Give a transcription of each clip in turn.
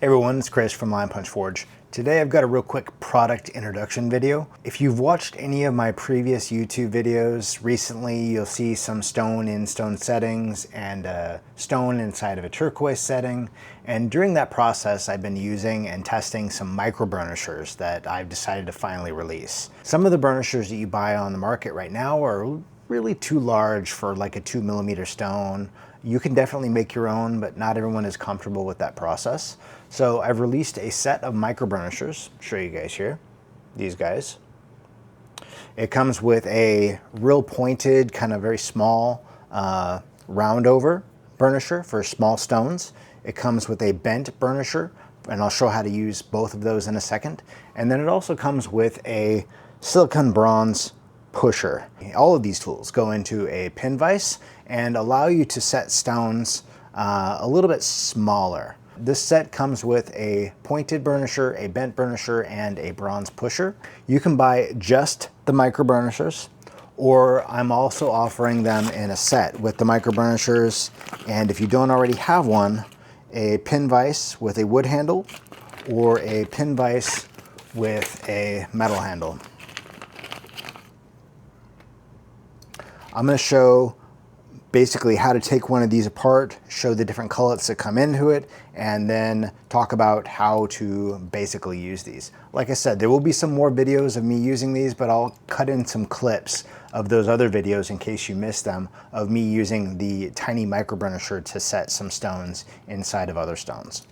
Hey everyone, it's Chris from Line Punch Forge. Today I've got a real quick product introduction video. If you've watched any of my previous YouTube videos recently, you'll see some stone in stone settings and stone inside of a turquoise setting. And during that process, I've been using and testing some micro burnishers that I've decided to finally release. Some of the burnishers that you buy on the market right now are really too large for like a 2mm stone. You can definitely make your own, but not everyone is comfortable with that process. So I've released a set of micro burnishers. Show you guys here, these guys. It comes with a real pointed, kind of very small round over burnisher for small stones. It comes with a bent burnisher, and I'll show how to use both of those in a second. And then it also comes with a silicon bronze pusher. All of these tools go into a pin vise and allow you to set stones a little bit smaller. This set comes with a pointed burnisher, a bent burnisher, and a bronze pusher. You can buy just the micro burnishers, or I'm also offering them in a set with the micro burnishers, and if you don't already have one, a pin vise with a wood handle or a pin vise with a metal handle. I'm going to show basically how to take one of these apart, show the different cullets that come into it, and then talk about how to basically use these. Like I said, there will be some more videos of me using these, but I'll cut in some clips of those other videos in case you missed them, of me using the tiny micro burnisher to set some stones inside of other stones.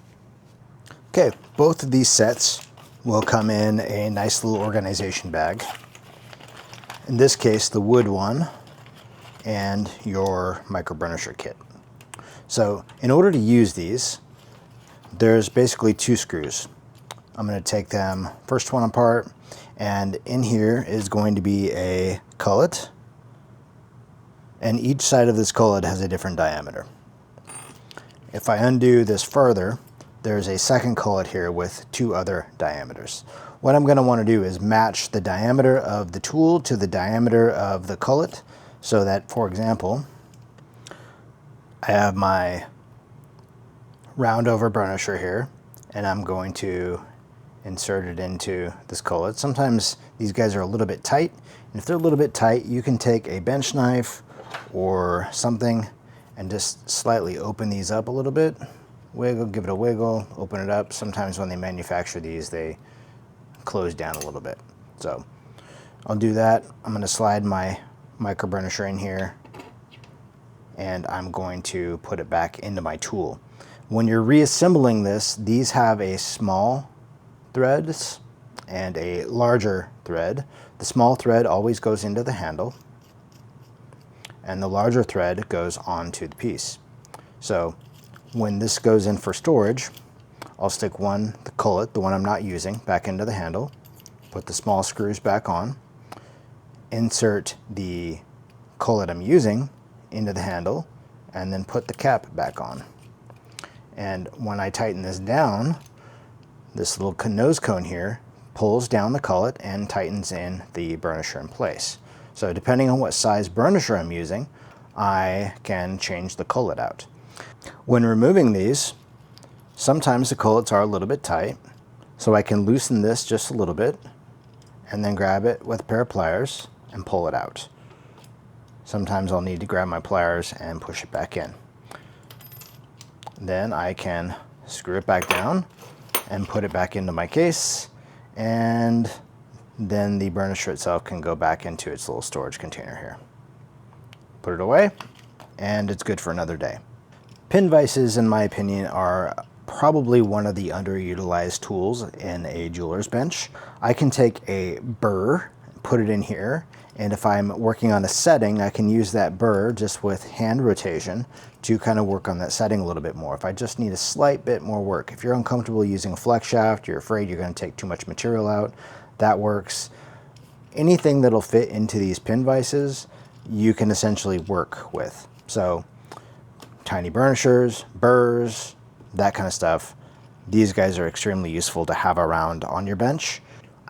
Okay, both of these sets will come in a nice little organization bag. In this case, the wood one and your micro burnisher kit. So in order to use these, there's basically two screws. I'm going to take them first one apart, and in here is going to be a cullet, and each side of this cullet has a different diameter. If I undo this further, there's a second cullet here with two other diameters. What I'm going to want to do is match the diameter of the tool to the diameter of the cullet, so that, for example, I have my round over burnisher here, and I'm going to insert it into this cullet. Sometimes these guys are a little bit tight, and if they're a little bit tight, you can take a bench knife or something and just slightly open these up a little bit. Wiggle, give it a wiggle, open it up. Sometimes when they manufacture these, they close down a little bit. So I'll do that. I'm going to slide my micro burnisher in here, and I'm going to put it back into my tool. When you're reassembling this, these have a small threads and a larger thread. The small thread always goes into the handle, and the larger thread goes onto the piece. So when this goes in for storage, I'll stick the cullet, the one I'm not using, back into the handle, put the small screws back on, insert the cullet I'm using into the handle, and then put the cap back on. And when I tighten this down, this little nose cone here pulls down the cullet and tightens in the burnisher in place. So depending on what size burnisher I'm using, I can change the cullet out. When removing these, sometimes the cullets are a little bit tight, so I can loosen this just a little bit and then grab it with a pair of pliers and pull it out. Sometimes I'll need to grab my pliers and push it back in. Then I can screw it back down and put it back into my case, and then the burnisher itself can go back into its little storage container here. Put it away, and it's good for another day. Pin vises, in my opinion, are probably one of the underutilized tools in a jeweler's bench. I can take a burr, put it in here, and if I'm working on a setting, I can use that burr just with hand rotation to kind of work on that setting a little bit more. If I just need a slight bit more work, if you're uncomfortable using a flex shaft, you're afraid you're going to take too much material out, that works. Anything that'll fit into these pin vises, you can essentially work with. So tiny burnishers, burrs, that kind of stuff. These guys are extremely useful to have around on your bench.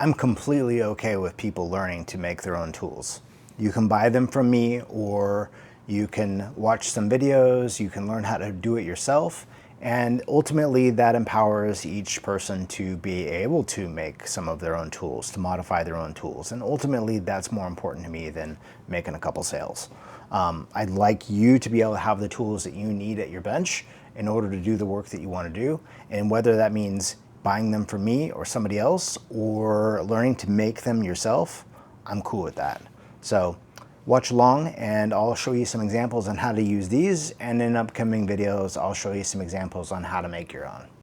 I'm completely okay with people learning to make their own tools. You can buy them from me, or you can watch some videos, you can learn how to do it yourself, And ultimately that empowers each person to be able to make some of their own tools, to modify their own tools. And ultimately that's more important to me than making a couple sales. I'd like you to be able to have the tools that you need at your bench in order to do the work that you want to do. And whether that means buying them from me or somebody else or learning to make them yourself, I'm cool with that. So watch along and I'll show you some examples on how to use these, and in upcoming videos I'll show you some examples on how to make your own.